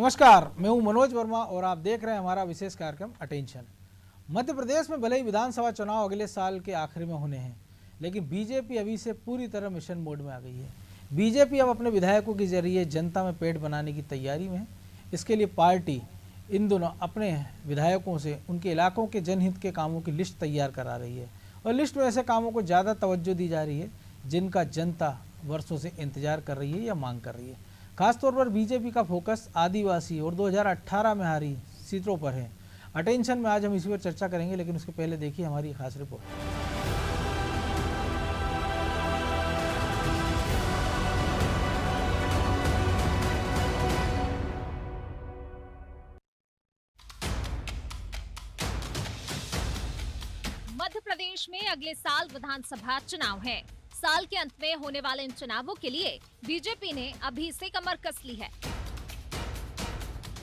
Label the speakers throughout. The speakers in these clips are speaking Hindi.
Speaker 1: नमस्कार, मैं हूं मनोज वर्मा और आप देख रहे हैं हमारा विशेष कार्यक्रम अटेंशन। मध्य प्रदेश में भले ही विधानसभा चुनाव अगले साल के आखिर में होने हैं, लेकिन बीजेपी अभी से पूरी तरह मिशन मोड में आ गई है। बीजेपी अब अपने विधायकों के जरिए जनता में पेड़ बनाने की तैयारी में है। इसके लिए पार्टी इन दोनों अपने विधायकों से उनके इलाकों के जनहित के कामों की लिस्ट तैयार करा रही है और लिस्ट में ऐसे कामों को ज़्यादा तवज्जो दी जा रही है जिनका जनता वर्षों से इंतजार कर रही है या मांग कर रही है। खासतौर पर बीजेपी का फोकस आदिवासी और 2018 में हारी सीटों पर है। अटेंशन में आज हम इसी पर चर्चा करेंगे, लेकिन उसके पहले देखिए हमारी खास रिपोर्ट।
Speaker 2: मध्य प्रदेश में अगले साल विधानसभा चुनाव है। साल के अंत में होने वाले इन चुनावों के लिए बीजेपी ने अभी से कमर कस ली है।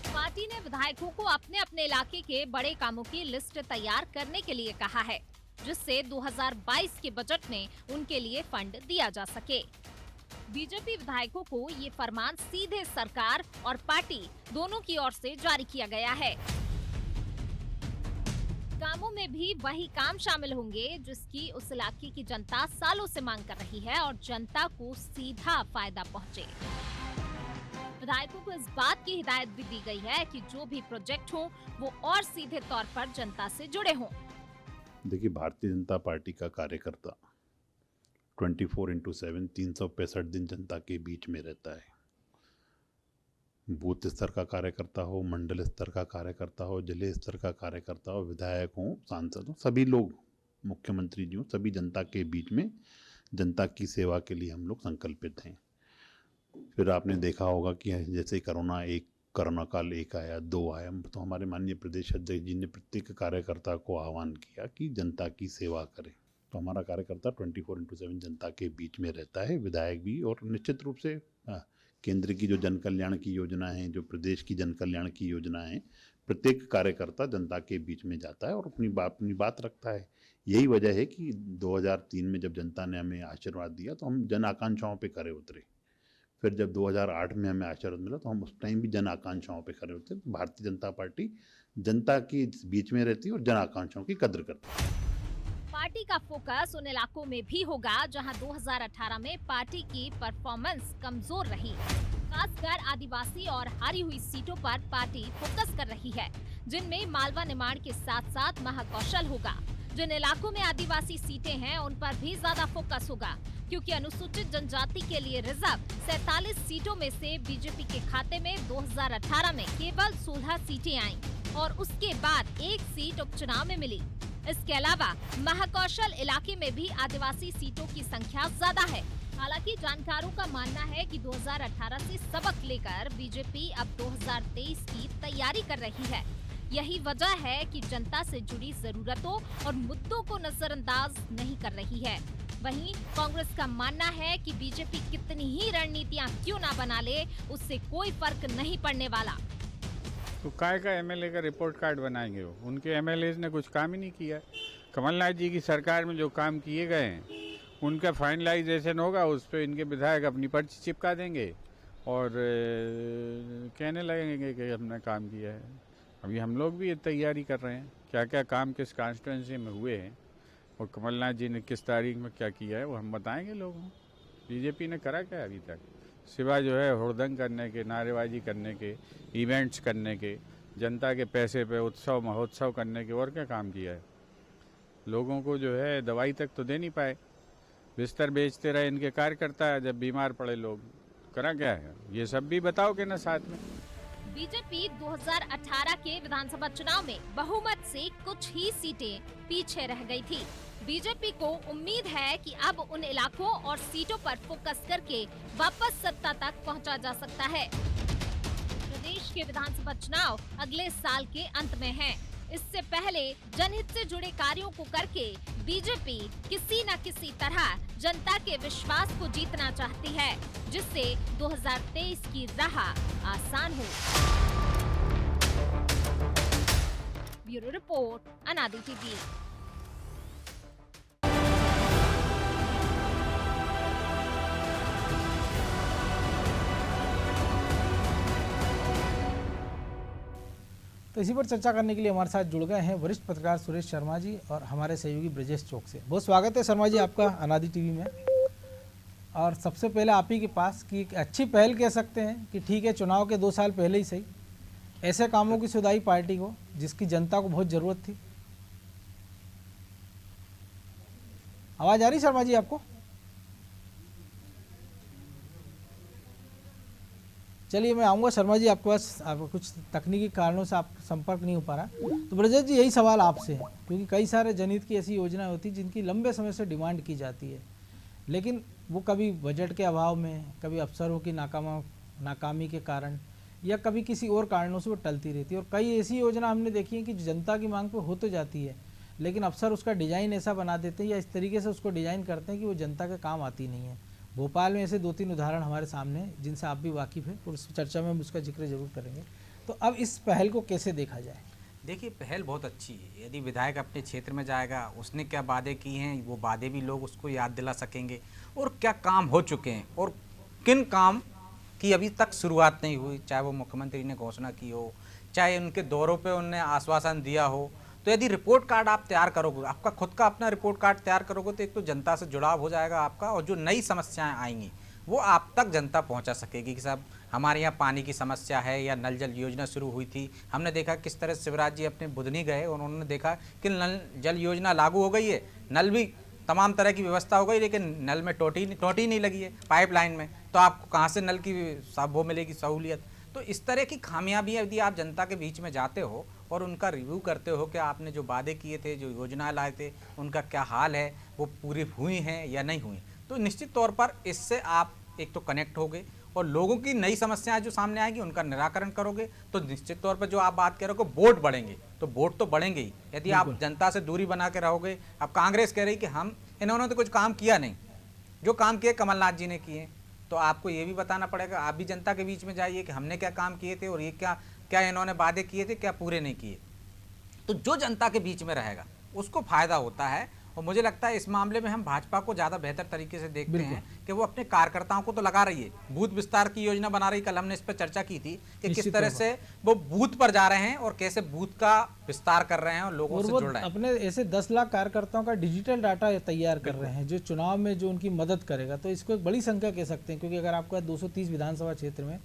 Speaker 2: पार्टी ने विधायकों को अपने अपने इलाके के बड़े कामों की लिस्ट तैयार करने के लिए कहा है, जिससे 2022 के बजट में उनके लिए फंड दिया जा सके। बीजेपी विधायकों को ये फरमान सीधे सरकार और पार्टी दोनों की ओर से जारी किया गया है। कामों में भी वही काम शामिल होंगे जिसकी उस इलाके की जनता सालों से मांग कर रही है और जनता को सीधा फायदा पहुंचे। विधायकों को इस बात की हिदायत भी दी गई है कि जो भी प्रोजेक्ट हो वो और सीधे तौर पर जनता से जुड़े हों।
Speaker 3: देखिए, भारतीय जनता पार्टी का कार्यकर्ता 24/7 365 दिन जनता के बीच में रहता है। बूथ स्तर का कार्यकर्ता हो, मंडल स्तर का कार्यकर्ता हो, जिले स्तर का कार्यकर्ता हो, विधायक हो, सांसद हो, सभी लोग, मुख्यमंत्री जी हो, सभी जनता के बीच में जनता की सेवा के लिए हम लोग संकल्पित हैं। फिर आपने देखा होगा कि जैसे कोरोना काल 1 आया, 2 आया, तो हमारे माननीय प्रदेश अध्यक्ष जी ने प्रत्येक कार्यकर्ता को आह्वान किया कि जनता की सेवा करें। तो हमारा कार्यकर्ता 24/7 जनता के बीच में रहता है, विधायक भी। और निश्चित रूप से केंद्र की जो जन कल्याण की योजना है, जो प्रदेश की जन कल्याण की योजना है, प्रत्येक कार्यकर्ता जनता के बीच में जाता है और अपनी बात रखता है। यही वजह है कि 2003 में जब जनता ने हमें आशीर्वाद दिया तो हम जन आकांक्षाओं पे खरे उतरे। फिर जब 2008 में हमें आशीर्वाद मिला तो हम उस टाइम भी जन आकांक्षाओं पे खरे उतरे। भारतीय जनता पार्टी जनता के बीच में रहती है और जन आकांक्षाओं की कद्र करती है।
Speaker 2: पार्टी का फोकस उन इलाकों में भी होगा जहां 2018 में पार्टी की परफॉर्मेंस कमजोर रही। खासकर आदिवासी और हारी हुई सीटों पर पार्टी फोकस कर रही है, जिनमें मालवा निमाड़ के साथ साथ महाकौशल होगा। जिन इलाकों में आदिवासी सीटें हैं उन पर भी ज्यादा फोकस होगा, क्योंकि अनुसूचित जनजाति के लिए रिजर्व 47 सीटों में से बीजेपी के खाते में 2018 में केवल 16 सीटें आईं और उसके बाद 1 सीट उपचुनाव में मिली। इसके अलावा महाकौशल इलाके में भी आदिवासी सीटों की संख्या ज्यादा है। हालांकि जानकारों का मानना है कि 2018 से सबक लेकर बीजेपी अब 2023 की तैयारी कर रही है। यही वजह है कि जनता से जुड़ी जरूरतों और मुद्दों को नजरअंदाज नहीं कर रही है। वहीं कांग्रेस का मानना है कि बीजेपी कितनी ही रणनीतियां क्यों ना बना ले, उससे कोई फर्क नहीं पड़ने वाला।
Speaker 4: तो काय का एमएलए का रिपोर्ट कार्ड बनाएंगे वो? उनके एमएलए ने कुछ काम ही नहीं किया। कमलनाथ जी की सरकार में जो काम किए गए हैं उनका फाइनलाइजेशन होगा, उस पर इनके विधायक अपनी पर्ची चिपका देंगे और कहने लगेंगे कि हमने काम किया है। अभी हम लोग भी ये तैयारी कर रहे हैं क्या क्या काम किस कॉन्स्टिट्यूंसी में हुए हैं और कमलनाथ जी ने किस तारीख में क्या किया है वो हम बताएंगे लोगों को। बीजेपी ने करा क्या अभी तक, सिवा जो है हुड़दंग करने के, नारेबाजी करने के, इवेंट्स करने के, जनता के पैसे पे उत्सव महोत्सव करने के, और क्या काम किया है? लोगों को जो है दवाई तक तो दे नहीं पाए, बिस्तर बेचते रहे इनके कार्यकर्ता। जब बीमार पड़े लोग, करा क्या है ये सब भी बताओगे ना साथ में।
Speaker 2: बीजेपी 2018 के विधानसभा चुनाव में बहुमत से कुछ ही सीटें पीछे रह गई थी। बीजेपी को उम्मीद है कि अब उन इलाकों और सीटों पर फोकस करके वापस सत्ता तक पहुंचा जा सकता है। प्रदेश के विधानसभा चुनाव अगले साल के अंत में हैं। इससे पहले जनहित से जुड़े कार्यों को करके बीजेपी किसी न किसी तरह जनता के विश्वास को जीतना चाहती है, जिससे 2023 की राह आसान हो। ब्यूरो रिपोर्ट, अनादि टीवी।
Speaker 1: तो इसी पर चर्चा करने के लिए हमारे साथ जुड़ गए हैं वरिष्ठ पत्रकार सुरेश शर्मा जी और हमारे सहयोगी ब्रजेश चौक से। बहुत स्वागत है शर्मा जी आपका अनादि टीवी में। और सबसे पहले आप ही के पास कि एक अच्छी पहल कह सकते हैं कि ठीक है, चुनाव के 2 साल पहले ही सही ऐसे कामों की सुधाई पार्टी को जिसकी जनता को बहुत ज़रूरत थी। आवाज़ आ रही शर्मा जी आपको? चलिए मैं आऊँगा शर्मा जी आपके पास, आपको कुछ तकनीकी कारणों से आप संपर्क नहीं हो पा रहा। तो ब्रजेश जी यही सवाल आपसे है, क्योंकि कई सारे जनहित की ऐसी योजनाएं होती जिनकी लंबे समय से डिमांड की जाती है, लेकिन वो कभी बजट के अभाव में, कभी अफसरों की नाकामी के कारण या कभी किसी और कारणों से वो टलती रहती है। और कई ऐसी योजना हमने देखी है कि जो जनता की मांग पर हो तो जाती है, लेकिन अफसर उसका डिज़ाइन ऐसा बना देते हैं या इस तरीके से उसको डिज़ाइन करते हैं कि वो जनता के काम आती नहीं है। भोपाल में ऐसे 2-3 उदाहरण हमारे सामने हैं जिनसे आप भी वाकिफ़ हैं और उस चर्चा में हम उसका जिक्र जरूर करेंगे। तो अब इस पहल को कैसे देखा जाए?
Speaker 5: देखिए, पहल बहुत अच्छी है। यदि विधायक अपने क्षेत्र में जाएगा, उसने क्या वादे किए हैं वो वादे भी लोग उसको याद दिला सकेंगे, और क्या काम हो चुके हैं और किन काम की अभी तक शुरुआत नहीं हुई, चाहे वो मुख्यमंत्री ने घोषणा की हो, चाहे उनके दौरों पे उन्होंने आश्वासन दिया हो। तो यदि रिपोर्ट कार्ड आप तैयार करोगे, आपका खुद का अपना रिपोर्ट कार्ड तैयार करोगे, तो एक तो जनता से जुड़ाव हो जाएगा आपका, और जो नई समस्याएं आएंगी वो आप तक जनता पहुंचा सकेगी कि साहब हमारे यहाँ पानी की समस्या है, या नल जल योजना शुरू हुई थी। हमने देखा किस तरह शिवराज जी अपने बुधनी गए और उन्होंने देखा कि नल जल योजना लागू हो गई है, नल भी तमाम तरह की व्यवस्था हो गई, लेकिन नल में टोटी नहीं लगी है पाइपलाइन में, तो आपको कहाँ से नल की वो मिलेगी सहूलियत। तो इस तरह की खामियां भी यदि आप जनता के बीच में जाते हो और उनका रिव्यू करते हो कि आपने जो वादे किए थे, जो योजना लाए थे, उनका क्या हाल है, वो पूरी हुई हैं या नहीं हुई, तो निश्चित तौर पर इससे आप एक तो कनेक्ट होगे और लोगों की नई समस्याएं जो सामने आएंगी उनका निराकरण करोगे। तो निश्चित तौर पर जो आप बात कह रहे हो वोट बढ़ेंगे, तो वोट तो बढ़ेंगे ही यदि आप जनता से दूरी बना के रहोगे। अब कांग्रेस कह रही कि इन्होंने तो कुछ काम किया नहीं, जो काम किए कमलनाथ जी ने किए, तो आपको ये भी बताना पड़ेगा। आप भी जनता के बीच में जाइए कि हमने क्या काम किए थे और ये क्या इन्होंने वादे किए थे, क्या पूरे नहीं किए। तो जो जनता के बीच में रहेगा उसको फायदा होता है। और मुझे लगता है इस मामले में हम भाजपा को ज़्यादा बेहतर तरीके से देखते हैं कि वो अपने कार्यकर्ताओं को तो लगा रही है, बूथ विस्तार की योजना बना रही। कल हमने इस पर चर्चा की थी कि किस तरह से वो बूथ पर जा रहे हैं और कैसे बूथ का विस्तार कर रहे हैं और लोगों से जुड़ रहे हैं।
Speaker 1: अपने ऐसे 10 लाख कार्यकर्ताओं का डिजिटल डाटा तैयार कर रहे हैं जो चुनाव में जो उनकी मदद करेगा। तो इसको एक बड़ी संख्या कह सकते हैं, क्योंकि अगर आपका 230 विधानसभा क्षेत्र में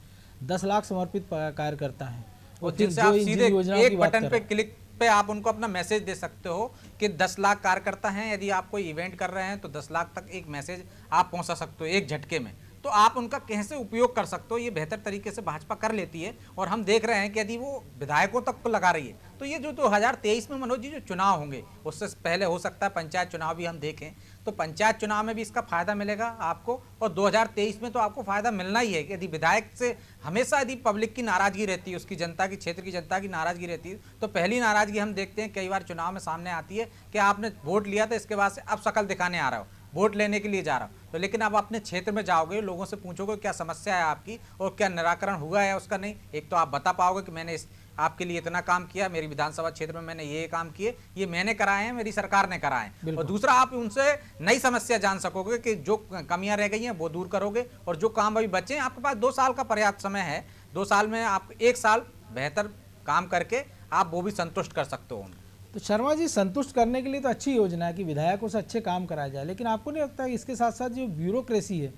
Speaker 1: 10 लाख समर्पित कार्यकर्ता हैं
Speaker 5: और जिनसे आप सीधे एक बटन पे क्लिक पे आप उनको अपना मैसेज दे सकते हो कि 10 लाख कार्यकर्ता हैं, यदि आप कोई इवेंट कर रहे हैं तो 10 लाख तक एक मैसेज आप पहुंचा सकते हो एक झटके में। तो आप उनका कैसे उपयोग कर सकते हो, ये बेहतर तरीके से भाजपा कर लेती है। और हम देख रहे हैं कि यदि वो विधायकों तक को लगा रही है, तो ये जो 2023 में मनोज जी जो चुनाव होंगे उससे पहले हो सकता है पंचायत चुनाव भी हम देखें, तो पंचायत चुनाव में भी इसका फायदा मिलेगा आपको। और 2023 में तो आपको फायदा मिलना ही है कि यदि विधायक से हमेशा यदि पब्लिक की नाराजगी रहती है, उसकी जनता की क्षेत्र की जनता की नाराजगी रहती है, तो पहली नाराजगी हम देखते हैं कई बार चुनाव में सामने आती है कि आपने वोट लिया था, इसके बाद से अब शकल दिखाने आ रहा हो, वोट लेने के लिए जा रहा हो। तो लेकिन आप अपने क्षेत्र में जाओगे, लोगों से पूछोगे क्या समस्या है आपकी और क्या निराकरण हुआ है उसका, नहीं। एक तो आप बता पाओगे कि मैंने आपके लिए इतना काम किया, मेरी विधानसभा क्षेत्र में मैंने ये काम किए, ये मैंने कराए हैं, मेरी सरकार ने कराए हैं। और दूसरा आप उनसे नई समस्या जान सकोगे कि जो कमियां रह गई हैं वो दूर करोगे, और जो काम अभी बचे हैं, आपके पास 2 साल का पर्याप्त समय है। 2 साल में आप 1 साल बेहतर काम करके आप वो भी संतुष्ट कर सकते हो।
Speaker 1: तो शर्मा जी, संतुष्ट करने के लिए तो अच्छी योजना है कि विधायकों से अच्छे काम कराया जाए, लेकिन आपको नहीं लगता कि इसके साथ साथ जो ब्यूरोक्रेसी है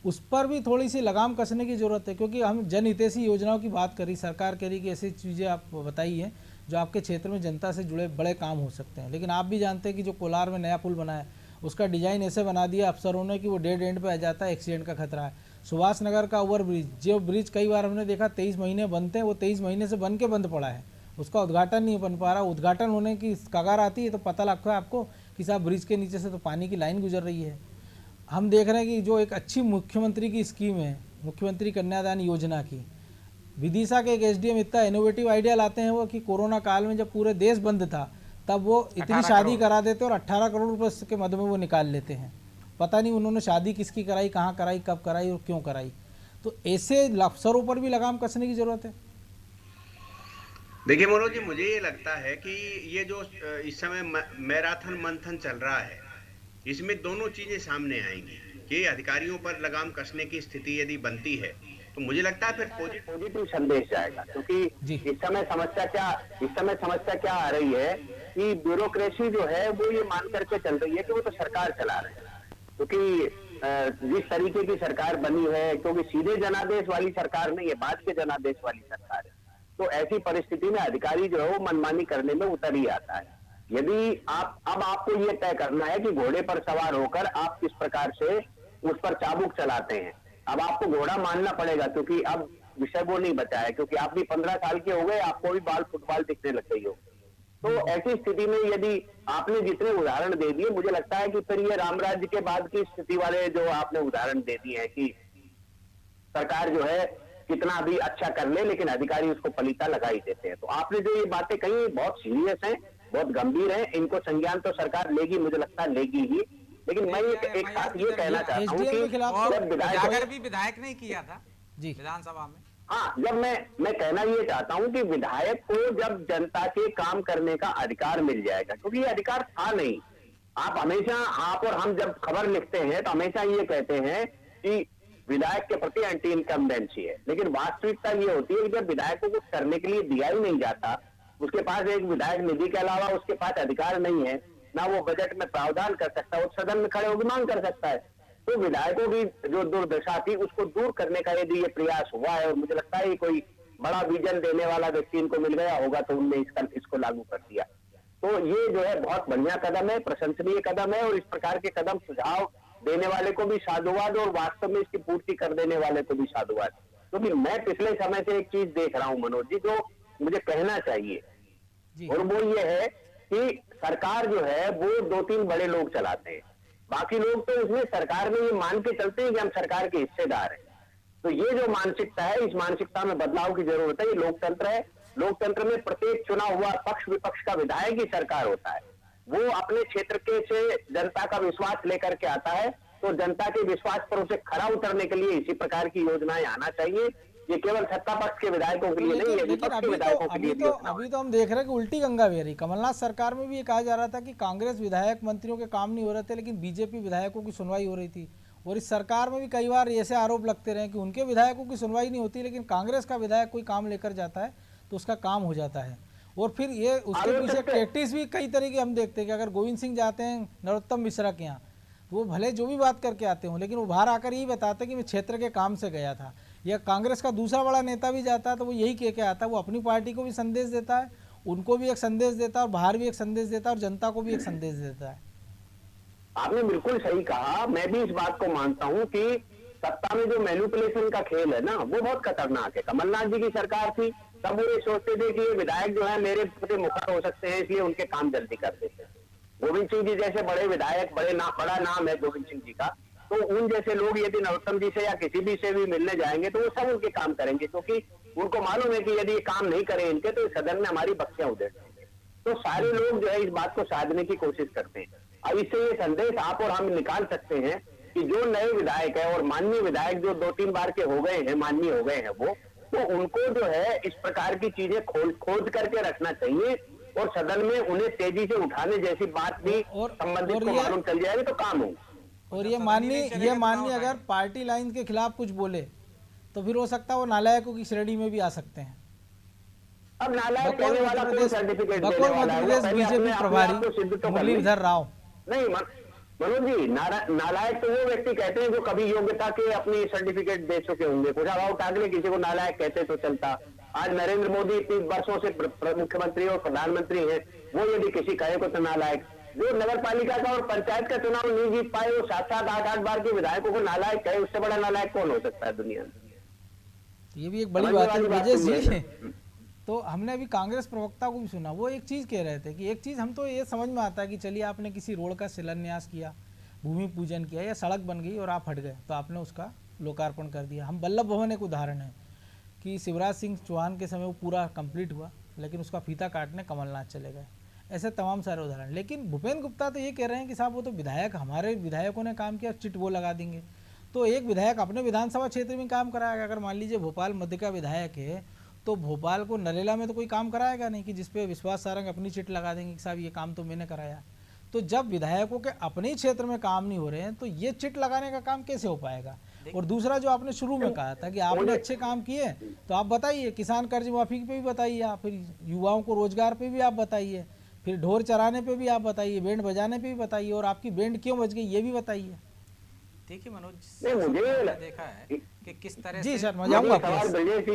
Speaker 1: उस पर भी थोड़ी सी लगाम कसने की ज़रूरत है? क्योंकि हम जनहितैषी योजनाओं की बात करी, सरकार कह रही कि ऐसी चीज़ें आप बताई हैं जो आपके क्षेत्र में जनता से जुड़े बड़े काम हो सकते हैं, लेकिन आप भी जानते हैं कि जो कोलार में नया पुल बना है उसका डिज़ाइन ऐसे बना दिया अफसरों ने कि वो डेड एंड पे आ जाता है, एक्सीडेंट का खतरा है। सुभाष नगर का ओवर ब्रिज, जो ब्रिज कई बार हमने देखा 23 महीने बनते हैं, वो 23 महीने से बन के बंद पड़ा है, उसका उद्घाटन नहीं बन पा रहा। उद्घाटन होने की कगार आती है तो पता लगता है आपको कि साहब ब्रिज के नीचे से तो पानी की लाइन गुजर रही है। हम देख रहे हैं कि जो एक अच्छी मुख्यमंत्री की स्कीम है, मुख्यमंत्री कन्यादान योजना की, विदिशा के एक एसडीएम इतना इनोवेटिव आइडिया लाते हैं वो कि कोरोना काल में जब पूरे देश बंद था तब वो इतनी शादी करा देते और 18 करोड़ रुपए के मद में वो निकाल लेते हैं। पता नहीं उन्होंने शादी किसकी कराई, कहाँ कराई, कब कराई और क्यों कराई। तो ऐसे अफसरों पर भी लगाम कसने की जरूरत है।
Speaker 6: देखिए मनोज जी, मुझे ये लगता है कि ये जो इस समय मैराथन मंथन चल रहा है, इसमें दोनों चीजें सामने आएंगी कि अधिकारियों पर लगाम कसने की स्थिति यदि बनती है तो मुझे लगता है फिर पॉजिटिव संदेश जाएगा, क्योंकि इस समय समस्या क्या आ रही है कि ब्यूरोक्रेसी जो है वो ये मान करके चल रही है कि वो तो सरकार चला रहे हैं, क्योंकि जिस तरीके की सरकार बनी है, क्योंकि सीधे जनादेश वाली सरकार नहीं है, बाद के जनादेश वाली सरकार है, तो ऐसी परिस्थिति में अधिकारी जो है वो मनमानी करने में उतर ही आता है। यदि आपको ये तय करना है कि घोड़े पर सवार होकर आप किस प्रकार से उस पर चाबुक चलाते हैं, अब आपको घोड़ा मानना पड़ेगा, क्योंकि अब विषय वो नहीं बचा है, क्योंकि आप भी 15 साल के हो गए, आपको भी बाल फुटबॉल दिखने लग गई हो। तो ऐसी स्थिति में यदि आपने जितने उदाहरण दे दिए, मुझे लगता है कि फिर ये राम राज्य के बाद की स्थिति वाले जो आपने उदाहरण दे दिए हैं कि सरकार जो है कितना भी अच्छा कर ले लेकिन अधिकारी उसको पलीता लगा ही देते हैं। तो आपने जो ये बातें कही बहुत सीरियस हैं, बहुत गंभीर हैं, इनको संज्ञान तो सरकार लेगी, मुझे लगता है लेगी ही। लेकिन मैं एक साथ ये कहना चाहता हूँ
Speaker 5: कि विधायक ने किया था विधानसभा में।
Speaker 6: हाँ, जब मैं कहना ये चाहता हूं कि विधायक को जब जनता के काम करने का अधिकार मिल जाएगा, क्योंकि ये अधिकार था नहीं। आप और हम जब खबर लिखते हैं तो हमेशा ये कहते हैं कि विधायक के प्रति एंटी इनकम्बेंसी है, लेकिन वास्तविकता ये होती है कि जब विधायक को कुछ करने के लिए दिया ही नहीं जाता, उसके पास एक विधायक निधि के अलावा उसके पास अधिकार नहीं है, ना वो बजट में प्रावधान कर सकता है, वो सदन में खड़े होकर मांग कर सकता है। तो विधायकों की जो दुर्दशा थी उसको दूर करने का यदि ये प्रयास हुआ है, और मुझे लगता है कोई बड़ा विजन देने वाला व्यक्ति इनको मिल गया होगा तो उनने इसको लागू कर दिया। तो ये जो है बहुत बढ़िया कदम है, प्रशंसनीय कदम है, और इस प्रकार के कदम सुझाव देने वाले को भी साधुवाद और वास्तव में इसकी पूर्ति कर देने वाले को भी साधुवाद। क्योंकि तो मैं पिछले समय से एक चीज देख रहा हूं मनोज जी, जो मुझे कहना चाहिए, और वो ये है कि सरकार जो है वो 2-3 बड़े लोग चलाते हैं, बाकी लोग तो उसमें सरकार में ये मान के चलते हैं कि हम सरकार के हिस्सेदार हैं। तो ये जो मानसिकता है, इस मानसिकता में बदलाव की जरूरत है। ये लोकतंत्र है, लोकतंत्र में प्रत्येक चुना हुआ पक्ष विपक्ष का विधायक ही सरकार होता है। वो अपने क्षेत्र के से जनता का विश्वास लेकर के आता है, तो जनता के विश्वास पर उसे खरा उतरने के लिए इसी प्रकार की योजनाएं आना चाहिए। ये केवल सत्ता पक्ष के विधायकों के लिए नहीं है, विपक्ष के विधायकों के लिए भी।
Speaker 1: अभी तो हम देख रहे हैं कि उल्टी गंगा बह रही। कमलनाथ सरकार में भी ये कहा जा रहा था कि कांग्रेस विधायक मंत्रियों के काम नहीं हो रहे थे, लेकिन बीजेपी विधायकों की सुनवाई हो रही थी। और इस सरकार में भी कई बार ऐसे आरोप लगते रहे कि उनके विधायकों की सुनवाई नहीं होती, लेकिन कांग्रेस का विधायक कोई काम लेकर जाता है तो उसका काम हो जाता है। और फिर ये उसके पीछे प्रैक्टिस भी कई तरह की हम देखते हैं कि अगर गोविंद सिंह जाते हैं नरोत्तम मिश्रा के यहाँ, तो वो भले जो भी बात करके आते हों, लेकिन वो बाहर आकर यही बताते कि मैं क्षेत्र के काम से गया था। या कांग्रेस का दूसरा बड़ा नेता भी जाता है तो वो यही कह के आता है, वो अपनी पार्टी को भी संदेश देता है, उनको भी एक संदेश देता है, और बाहर भी एक संदेश देता है, और जनता को भी एक संदेश देता है।
Speaker 6: आपने बिल्कुल सही कहा। मैं भी इस बात को मानता हूं कि सत्ता में जो मैनिपुलेशन का खेल है ना, वो बहुत खतरनाक है। कमलनाथ जी की सरकार थी, तब वो ये सोचते थे कि ये विधायक जो है मेरे प्रति मुखर हो सकते हैं, इसलिए उनके काम जल्दी कर देते हैं। गोविंद सिंह जी जैसे बड़े विधायक, बड़ा नाम है गोविंद सिंह जी का, तो उन जैसे लोग यदि नरोत्तम जी से या किसी भी से भी मिलने जाएंगे तो वो सब उनके काम करेंगे, क्योंकि उनको मालूम है कि यदि ये काम नहीं करें इनके तो सदन में हमारी बख्शियां उधेड़ देंगे। तो सारे लोग जो है इस बात को साधने की कोशिश करते हैं। अब इससे ये संदेश आप और हम निकाल सकते हैं कि जो नए विधायक है और माननीय विधायक जो 2-3 बार के हो गए हैं, माननीय हो गए हैं वो, तो उनको जो है इस प्रकार की चीजें खोज करके रखना चाहिए, और सदन में उन्हें तेजी से उठाने जैसी बात भी संबंधित को मालूम चल जाएगी तो काम हो।
Speaker 1: और ये माननीय अगर पार्टी लाइन के खिलाफ कुछ बोले तो फिर हो सकता है वो नालायकों की श्रेणी में भी आ सकते हैं।
Speaker 6: अब नालायक कहने वाला कोई सर्टिफिकेट
Speaker 1: देने वाला है? बीजेपी प्रभारी मुरलीधर राव
Speaker 6: नहीं, मनोज जी, नालायक तो वो व्यक्ति कहते हैं जो कभी योग्यता के अपनी सर्टिफिकेट दे चुके होंगे। कुशाभाऊ ठाकरे किसी को नालायक कहते तो चलता। आज नरेंद्र मोदी इतनी वर्षों से मुख्यमंत्री और प्रधानमंत्री हैं, वो यदि किसी कहे को तो नालायक। जो नगर पालिका का और पंचायत का चुनाव नहीं जीत पाए, वो 7-7, 8-8 बार के विधायकों को नालायक कहे, उससे बड़ा नालायक कौन हो सकता है दुनिया में?
Speaker 1: ये भी एक बड़ी बात है ब्रजेश जी। तो हमने अभी कांग्रेस प्रवक्ता को भी सुना, वो एक चीज़ कह रहे थे कि एक चीज़ हम तो ये समझ में आता है कि चलिए आपने किसी रोड का शिलान्यास किया, भूमि पूजन किया, या सड़क बन गई और आप हट गए तो आपने उसका लोकार्पण कर दिया। हम वल्लभ भवन एक उदाहरण है कि शिवराज सिंह चौहान के समय वो पूरा कंप्लीट हुआ, लेकिन उसका फीता काटने कमलनाथ चले गए। ऐसे तमाम सारे उदाहरण। लेकिन भूपेंद्र गुप्ता तो ये कह रहे हैं कि साहब वो तो विधायक, हमारे विधायकों ने काम किया, चिट वो लगा देंगे। तो एक विधायक अपने विधानसभा क्षेत्र में काम कराएगा। अगर मान लीजिए भोपाल मध्य का विधायक है तो भोपाल को नरेला में तो कोई काम कराएगा नहीं कि जिसपे विश्वास सारंग अपनी चिट लगा देंगे कि साहब ये काम तो मैंने कराया। तो जब विधायकों के अपने क्षेत्र में काम नहीं हो रहे हैं तो ये चिट लगाने का काम कैसे हो पाएगा? और दूसरा जो आपने शुरू में कहा था कि आपने अच्छे काम किए, तो आप बताइए, किसान कर्ज माफी पे भी बताइए आप, फिर युवाओं को रोजगार पे भी आप बताइए, फिर ढोर चराने पे भी आप बताइए, बैंड बजाने पे भी बताइए, और आपकी बैंड क्यों बज गई ये भी बताइए।
Speaker 5: देखिए मनोज,
Speaker 6: नहीं, मुझे
Speaker 5: हमने देखा है कि किस तरह
Speaker 1: जी
Speaker 5: से
Speaker 1: सर, मैं जाऊंगा
Speaker 6: सवाल ब्रजेश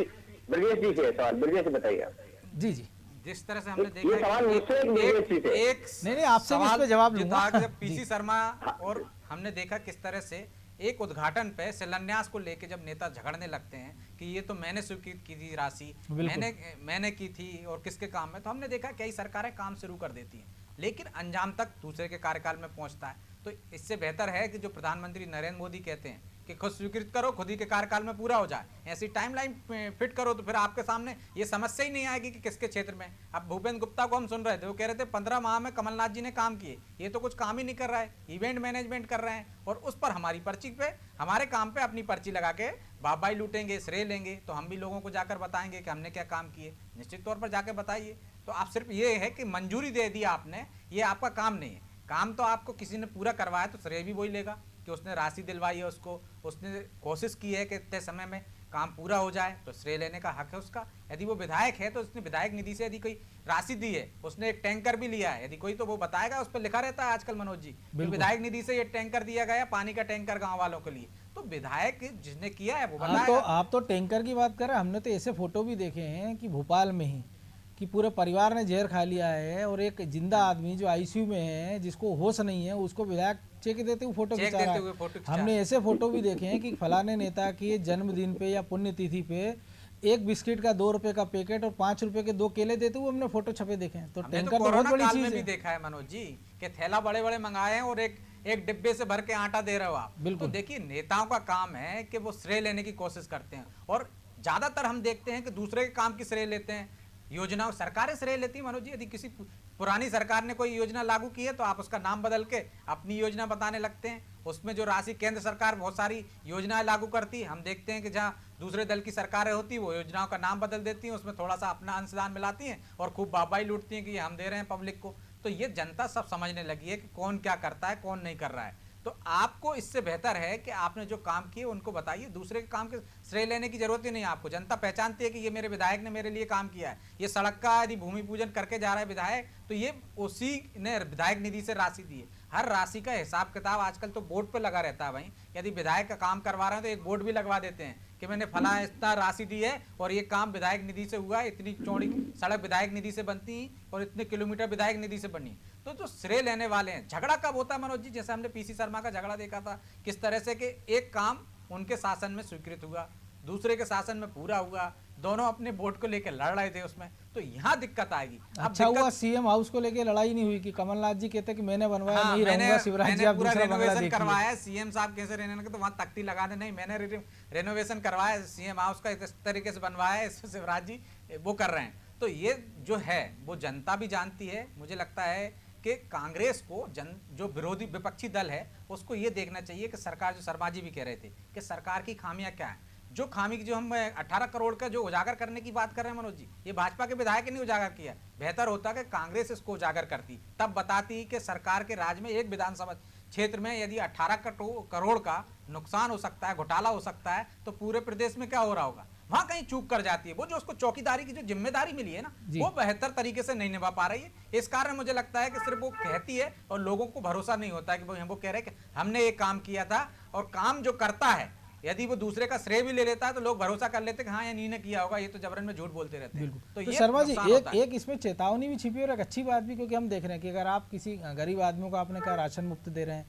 Speaker 6: जी से, सवाल ब्रजेश से बताइए आप।
Speaker 1: जी जी,
Speaker 5: जिस तरह से हमने
Speaker 6: ये
Speaker 5: देखा
Speaker 6: सवाल मुझसे एक ब्रजेश जी से।
Speaker 5: एक
Speaker 1: नहीं, आपसे भी इस पे जवाब लूंगा।
Speaker 5: जब पीसी शर्मा, और हमने देखा किस तरह से एक उद्घाटन पे शिलान्यास को लेके जब नेता झगड़ने लगते हैं कि ये तो मैंने स्वीकृत की थी राशि, मैंने की थी और किसके काम में, तो हमने देखा कई सरकारें काम शुरू कर देती हैं लेकिन अंजाम तक दूसरे के कार्यकाल में पहुंचता है। तो इससे बेहतर है कि जो प्रधानमंत्री नरेंद्र मोदी कहते हैं कि खुद स्वीकृत करो, खुद ही के कार्यकाल में पूरा हो जाए, ऐसी टाइमलाइन फिट करो, तो फिर आपके सामने ये समस्या ही नहीं आएगी कि किसके क्षेत्र में। अब भूपेंद्र गुप्ता को हम सुन रहे थे, वो कह रहे थे 15 माह में कमलनाथ जी ने काम किए, ये तो कुछ काम ही नहीं कर रहा है, इवेंट मैनेजमेंट कर रहे हैं, और उस पर हमारी पर्ची पे, हमारे काम पे अपनी पर्ची लगा के बाबाई लूटेंगे, श्रेय लेंगे। तो हम भी लोगों को जाकर बताएंगे कि हमने क्या काम किए, निश्चित तौर पर जाकर बताइए। तो आप सिर्फ ये है कि मंजूरी दे दी आपने, ये आपका काम नहीं है। काम तो आपको किसी ने पूरा करवाया तो श्रेय भी वही लेगा कि उसने राशि दिलवाई है, उसको उसने कोशिश की है कि इतने समय में काम पूरा हो जाए, तो श्रेय लेने का हक है उसका। यदि वो विधायक है तो उसने विधायक निधि से यदि कोई राशि दी है, उसने एक टैंकर भी लिया है, यदि कोई तो वो बताएगा, उस पर लिखा रहता है आजकल मनोज जी, विधायक निधि से ये टैंकर दिया गया, पानी का टैंकर गाँव वालों के लिए। तो विधायक जिसने किया है वो बताएगा।
Speaker 1: आप तो टैंकर की बात कर रहे हैं, हमने तो ऐसे फोटो भी देखे हैं कि भोपाल में ही कि पूरे परिवार ने जहर खा लिया है, और एक जिंदा आदमी जो आईसीयू में है, जिसको होश नहीं है, उसको विधायक चेक देते हुए फोटो खिंचा रहा है। हमने ऐसे फोटो भी देखे हैं कि फलाने नेता के जन्मदिन पे या पुण्यतिथि पे एक बिस्किट का 2 रुपए का पैकेट और 5 रुपए के 2 केले देते हुए हमने फोटो छपे देखे हैं। तो टैंकर तो बहुत बड़ी चीज है।
Speaker 5: देखा है मनोज जी कि थैला बड़े बड़े मंगाए हैं और एक डिब्बे से भर के आटा दे रहे हो आप। तो देखिए, नेताओं का काम है कि वो श्रेय लेने की कोशिश करते हैं, और ज्यादातर हम देखते हैं कि दूसरे के काम की श्रेय लेते हैं। योजनाओं सरकारें श्रेय लेती है मनोज जी। यदि किसी पुरानी सरकार ने कोई योजना लागू की है तो आप उसका नाम बदल के अपनी योजना बताने लगते हैं। उसमें जो राशि केंद्र सरकार बहुत सारी योजनाएं लागू करती है, हम देखते हैं कि जहां दूसरे दल की सरकारें होती है वो योजनाओं का नाम बदल देती हैं, उसमें थोड़ा सा अपना अंशदान मिलाती हैं और खूब बाबाई लूटती हैं कि ये हम दे रहे हैं पब्लिक को। तो ये जनता सब समझने लगी है कि कौन क्या करता है, कौन नहीं कर रहा है। तो आपको इससे बेहतर है कि आपने जो काम किए उनको बताइए, दूसरे के काम के श्रेय लेने की जरूरत ही नहीं है आपको। जनता पहचानती है कि ये मेरे विधायक ने मेरे लिए काम किया है। ये सड़क का यदि भूमि पूजन करके जा रहा है विधायक, तो ये उसी ने विधायक निधि से राशि दी है। हर राशि का हिसाब किताब आजकल तो बोर्ड पे लगा रहता है भाई। यदि विधायक का काम करवा रहे हैं तो एक बोर्ड भी लगवा देते हैं कि मैंने फला इतना राशि दी है और ये काम विधायक निधि से हुआ है, इतनी चौड़ी सड़क विधायक निधि से बनती है और इतने किलोमीटर विधायक निधि से बनी। तो जो श्रेय लेने वाले हैं, झगड़ा कब होता है मनोज जी? जैसे हमने पीसी शर्मा का झगड़ा देखा था, किस तरह से कि एक काम उनके शासन में स्वीकृत हुआ, दूसरे के शासन में पूरा हुआ, दोनों अपने वोट को लेकर लड़ रहे थे उसमें। तो यहाँ दिक्कत आएगी।
Speaker 1: अच्छा हुआ सीएम हाउस को लेकर लड़ाई नहीं हुई कि कमलनाथ जी कहते कि मैंने बनवाया, नहीं रहूंगा, शिवराज जी आप दूसरा बंगला देखिए।
Speaker 5: करवाया सीएम साहब कैसे रहने लगे तो वहाँ तख्ती लगा दे, नहीं मैंने रेनोवेशन करवाया सीएम हाउस का, इस तरीके से बनवाया, शिवराज जी वो कर रहे हैं। तो ये जो है वो जनता भी जानती है। मुझे लगता है कि कांग्रेस को जो विरोधी विपक्षी दल है उसको ये देखना चाहिए कि सरकार, जो शर्मा जी भी कह रहे थे कि सरकार की खामियां क्या है। जो खामी की जो हम 18 करोड़ का जो उजागर करने की बात कर रहे हैं मनोज जी, ये भाजपा के विधायक ने उजागर किया। बेहतर होता कि कांग्रेस इसको उजागर करती, तब बताती कि सरकार के राज में एक विधानसभा क्षेत्र में यदि 18 करोड़ का नुकसान हो सकता है, घोटाला हो सकता है, तो पूरे प्रदेश में क्या हो रहा होगा। वहां कहीं चूक कर जाती है। वो जो उसको चौकीदारी की जो जिम्मेदारी मिली है ना, वो बेहतर तरीके से नहीं निभा पा रही है। इस कारण मुझे लगता है कि सिर्फ वो कहती है और लोगों को भरोसा नहीं होता है कि वो कह रहे हैं कि हमने ये काम किया था, और काम जो करता है यदि वो दूसरे का श्रेय भी ले लेता है तो लोग भरोसा कर लेते हैं कि हाँ ये नहीं ने किया होगा, ये तो जबरन में झूठ बोलते रहते हैं।
Speaker 1: तो शर्मा जी एक इसमें चेतावनी भी छिपी और एक अच्छी बात भी, क्योंकि हम देख रहे हैं कि अगर आप किसी गरीब आदमियों को आपने कहा राशन मुफ्त दे रहे हैं,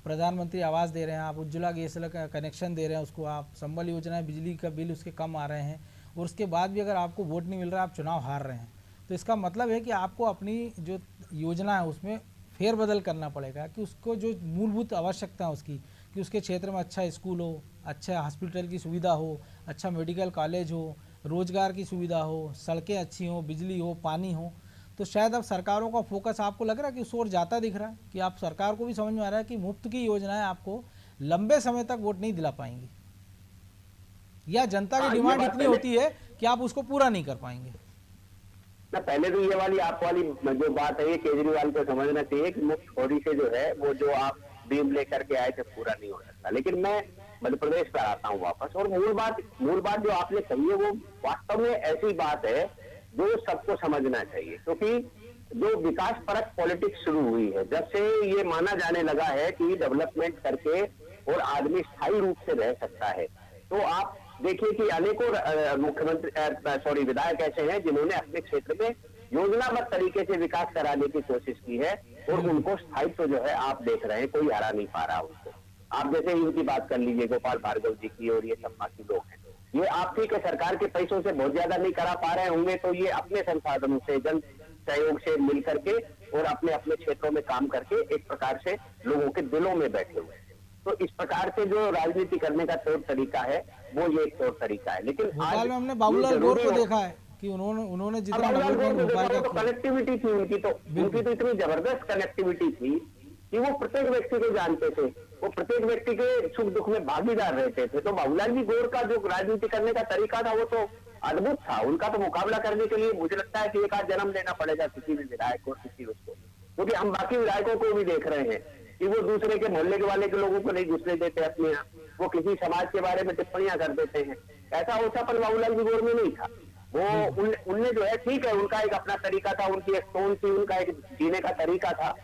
Speaker 1: प्रधानमंत्री आवास दे रहे हैं, आप उज्ज्वला गैस का कनेक्शन दे रहे हैं उसको, आप संबल योजना बिजली का बिल उसके कम आ रहे हैं, और उसके बाद भी अगर आपको वोट नहीं मिल रहा, आप चुनाव हार रहे हैं, तो इसका मतलब है कि आपको अपनी जो योजना है उसमें फेरबदल करना पड़ेगा कि उसको जो मूलभूत आवश्यकता है उसकी, कि उसके क्षेत्र में अच्छा स्कूल हो, अच्छा हॉस्पिटल की सुविधा हो, अच्छा मेडिकल कॉलेज हो, रोजगार की सुविधा हो, सड़कें अच्छी हो, बिजली हो, पानी हो। तो शायद अब सरकारों का फोकस आपको लग रहा है कि उस ओर जाता दिख रहा है, कि आप सरकार को भी समझ में आ रहा है कि मुफ्त की योजनाएं आपको लंबे समय तक वोट नहीं दिला पाएंगी, या जनता की डिमांड इतनी होती है कि आप उसको पूरा नहीं कर पाएंगे।
Speaker 6: ना पहले तो ये वाली आप वाली जो बात है ये केजरीवाल को समझना चाहिए कि मुफ्तखोरी से जो है वो जो आप बीम लेकर के आए थे पूरा नहीं हो सकता। लेकिन मैं मध्य प्रदेश पर आता हूँ वापस। और मूल बात जो आपने कही है वो वास्तव में ऐसी बात है जो सबको समझना चाहिए, क्योंकि जो विकास परक पॉलिटिक्स शुरू हुई है, जब से ये माना जाने लगा है कि डेवलपमेंट करके और आदमी स्थायी रूप से रह सकता है, तो आप देखिए कि अनेकों विधायक ऐसे हैं जिन्होंने अपने क्षेत्र में योजनाबद्ध तरीके से विकास कराने की कोशिश की है और उनको स्थायित्व जो है आप देख रहे हैं कोई हरा नहीं पा रहा उसको। आप जैसे इनकी बात कर लीजिए, गोपाल भार्गव जी की, और ये सब बाकी लोग हैं, ये आप ठीक है सरकार के पैसों से बहुत ज्यादा नहीं करा पा रहे होंगे, तो ये अपने संसाधनों से जन सहयोग से मिल करके और अपने अपने क्षेत्रों में काम करके एक प्रकार से लोगों के दिलों में बैठे हुए हैं। तो इस प्रकार से जो राजनीति करने का तौर तरीका है वो ये एक तौर तरीका है। लेकिन
Speaker 1: भोपाल में हमने बाबूलाल गौर को देखा है कि उन्होंने जितना
Speaker 6: कनेक्टिविटी थी उनकी तो इतनी जबरदस्त कनेक्टिविटी थी कि वो प्रत्येक व्यक्ति को जानते थे, वो प्रत्येक व्यक्ति के सुख दुख में भागीदार रहते थे। तो बाबूलाल जी गौर का जो राजनीति करने का तरीका था वो तो अद्भुत था। उनका तो मुकाबला करने के लिए मुझे लगता है कि एक आध जन्म लेना पड़ेगा किसी भी विधायक को, किसी उसको, क्योंकि हम बाकी विधायकों को भी देख रहे हैं कि वो दूसरे के मोहल्ले के वाले के लोगों को नहीं घुसने देते अपने यहाँ, वो किसी समाज के बारे में टिप्पणियां कर देते हैं। ऐसा ओछापन बाबूलाल जी गौर में नहीं था। वो उनने जो है ठीक है, उनका एक अपना तरीका था, उनकी एक टोन थी, उनका एक जीने का तरीका था,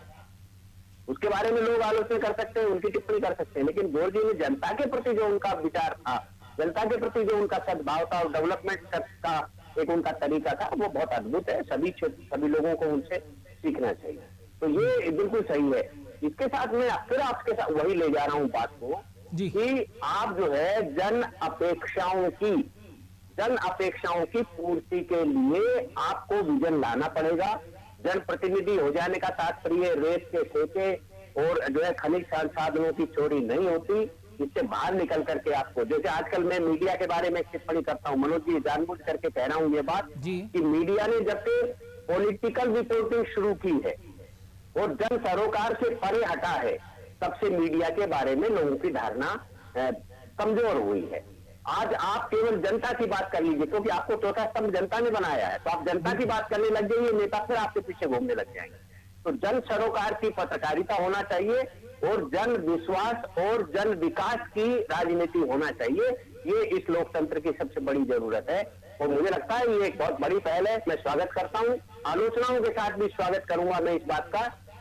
Speaker 6: उसके बारे में लोग आलोचना कर सकते हैं, उनकी टिप्पणी कर सकते हैं, लेकिन गौर जी ने जनता के प्रति जो उनका विचार था, जनता के प्रति जो उनका सद्भाव था और डेवलपमेंट का एक उनका तरीका था, वो बहुत अद्भुत है। सभी लोगों को उनसे सीखना चाहिए। तो ये बिल्कुल सही है। इसके साथ में फिर आपके साथ वही ले जा रहा हूँ बात को कि आप जो है जन अपेक्षाओं की पूर्ति के लिए आपको विजन लाना पड़ेगा। जन प्रतिनिधि हो जाने का तात्पर्य रेत के ठेके और जो है खनिज संसाधनों की चोरी नहीं होती। इससे बाहर निकल करके आपको, जैसे आजकल मैं मीडिया के बारे में टिप्पणी करता हूँ, मनोज जी जानबूझ करके कह रहा हूँ ये बात कि मीडिया ने जब से पॉलिटिकल रिपोर्टिंग शुरू की है और जन सरोकार से परे हटा है, तब से मीडिया के बारे में लोगों की धारणा कमजोर हुई है। आज आप केवल जनता की बात कर लीजिए, क्योंकि आपको चौथा स्तंभ जनता ने बनाया है, तो आप जनता की बात करने लग जाइए, नेता फिर आपके पीछे घूमने लग जाएंगे। तो जन सरोकार की पत्रकारिता होना चाहिए और जन विश्वास और जन विकास की राजनीति होना चाहिए। ये इस लोकतंत्र की सबसे बड़ी जरूरत है और मुझे लगता है ये एक बहुत बड़ी पहल है। मैं स्वागत करता हूँ, आलोचनाओं के साथ भी स्वागत करूंगा मैं इस बात का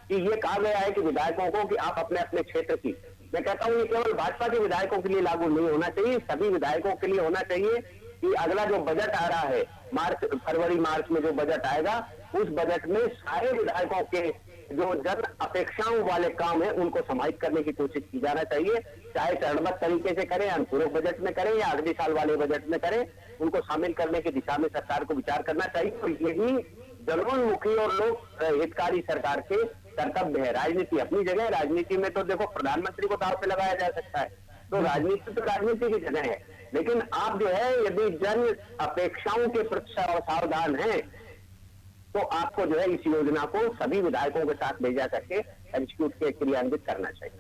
Speaker 6: कि ये कहा गया है कि विधायकों को कि आप अपने अपने क्षेत्र की, मैं कहता हूँ ये केवल भाजपा के विधायकों के लिए लागू नहीं होना चाहिए, सभी विधायकों के लिए होना चाहिए कि अगला जो बजट आ रहा है फरवरी मार्च में जो बजट आएगा, उस बजट में सारे विधायकों के जो जन अपेक्षाओं वाले काम है उनको समाहित करने की कोशिश की जाना चाहिए। चाहे चरणबद्ध तरीके से करें, अनुपूरक बजट में करें या अगले साल वाले बजट में करें, उनको शामिल करने की दिशा में सरकार को विचार करना चाहिए। और यही जनोन्मुखी और लोक हितकारी सरकार के कर्तव्य है। राजनीति अपनी जगह है, राजनीति में तो देखो प्रधानमंत्री को दांव पे लगाया जा सकता है, तो राजनीति तो राजनीति की जगह है, लेकिन आप जो है यदि जन अपेक्षाओं के प्रति सावधान हैं तो आपको जो है इस योजना को सभी विधायकों के साथ ले जा करके एग्जीक्यूट के क्रियान्वित करना चाहिए।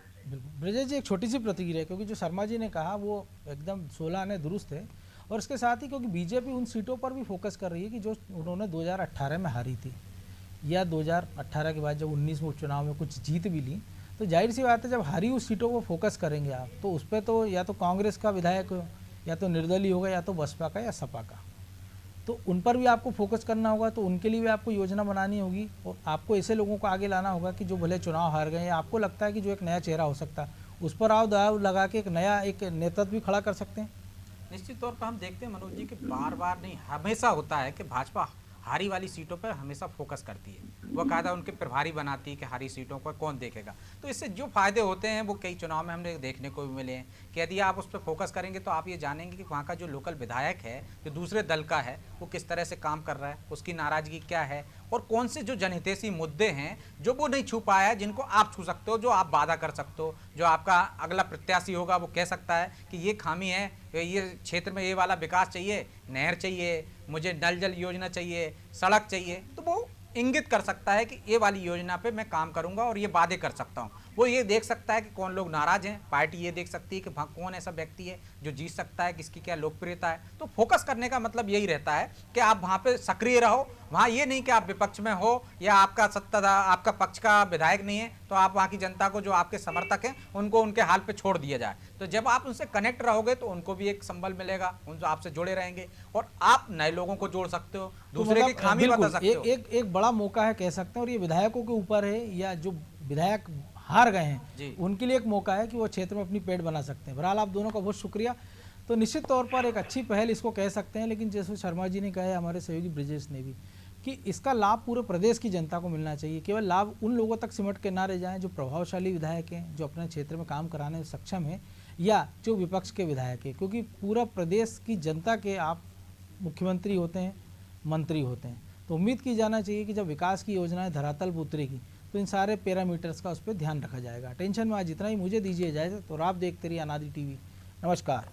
Speaker 1: ब्रजेश जी, एक छोटी सी प्रतिक्रिया, क्योंकि जो शर्मा जी ने कहा वो एकदम 16 आने दुरुस्त है, और इसके साथ ही क्योंकि बीजेपी उन सीटों पर भी फोकस कर रही है कि जो उन्होंने 2018 में हारी थी या 2018 के बाद जब 19 में उपचुनाव में कुछ जीत भी ली, तो जाहिर सी बात है जब हारी उस सीटों को फोकस करेंगे आप, तो उस पर तो या तो कांग्रेस का विधायक या तो निर्दलीय होगा या तो बसपा का या सपा का, तो उन पर भी आपको फोकस करना होगा। तो उनके लिए भी आपको योजना बनानी होगी और आपको ऐसे लोगों को आगे लाना होगा कि जो भले चुनाव हार गए, आपको लगता है कि जो एक नया चेहरा हो सकता है, उस पर आप दाव लगा के एक नया एक नेतृत्व भी खड़ा कर सकते हैं।
Speaker 5: निश्चित तौर पर हम देखते हैं मनोज जी कि बार बार नहीं, हमेशा होता है कि भाजपा हारी वाली सीटों पर हमेशा फोकस करती है। वो कायदा उनके प्रभारी बनाती है कि हारी सीटों पर कौन देखेगा। तो इससे जो फायदे होते हैं वो कई चुनाव में हमने देखने को भी मिले हैं कि यदि आप उस पर फोकस करेंगे तो आप ये जानेंगे कि वहाँ का जो लोकल विधायक है, जो दूसरे दल का है, वो किस तरह से काम कर रहा है, उसकी नाराज़गी क्या है और कौन से जो जनहितैषी मुद्दे हैं जो वो नहीं छू पाया है, जिनको आप छू सकते हो, जो आप वादा कर सकते हो, जो आपका अगला प्रत्याशी होगा वो कह सकता है कि ये खामी है, ये क्षेत्र में ये वाला विकास चाहिए, नहर चाहिए, मुझे नल जल योजना चाहिए, सड़क चाहिए, तो वो इंगित कर सकता है कि ये वाली योजना पे मैं काम करूंगा और ये वादे कर सकता हूँ। वो ये देख सकता है कि कौन लोग नाराज हैं, पार्टी ये देख सकती है कि वहाँ कौन ऐसा व्यक्ति है जो जीत सकता है, किसकी क्या लोकप्रियता है। तो फोकस करने का मतलब यही रहता है कि आप वहाँ पे सक्रिय रहो। वहाँ ये नहीं कि आप विपक्ष में हो या आपका पक्ष का विधायक नहीं है तो आप वहाँ की जनता को, जो आपके समर्थक हैं, उनको उनके हाल पे छोड़ दिया जाए। तो जब आप उनसे कनेक्ट रहोगे तो उनको भी एक संबल मिलेगा, उनसे आपसे जुड़े रहेंगे और आप नए लोगों को जोड़ सकते हो, दूसरे की खामी बता सकते हो।
Speaker 1: एक बड़ा मौका है कह सकते हैं, और ये विधायकों के ऊपर है, या जो विधायक हार गए हैं उनके लिए एक मौका है कि वो क्षेत्र में अपनी पेड़ बना सकते हैं। बहरहाल आप दोनों का बहुत शुक्रिया। तो निश्चित तौर पर एक अच्छी पहल इसको कह सकते हैं, लेकिन जैसे शर्मा जी ने कहा है, हमारे सहयोगी ब्रिजेश ने भी, कि इसका लाभ पूरे प्रदेश की जनता को मिलना चाहिए। केवल लाभ उन लोगों तक सिमट के ना रह जाएं जो प्रभावशाली विधायक हैं, जो अपने क्षेत्र में काम कराने में सक्षम हैं, या जो विपक्ष के विधायक हैं, क्योंकि पूरा प्रदेश की जनता के आप मुख्यमंत्री होते हैं, मंत्री होते हैं। तो उम्मीद की जाना चाहिए कि जब विकास की योजनाएं धरातल पर उतरेगी तो इन सारे पैरामीटर्स का उस पर ध्यान रखा जाएगा। टेंशन में आज इतना ही, मुझे दीजिए इजाज़त और आप देखते रहिए अनादि टीवी। नमस्कार।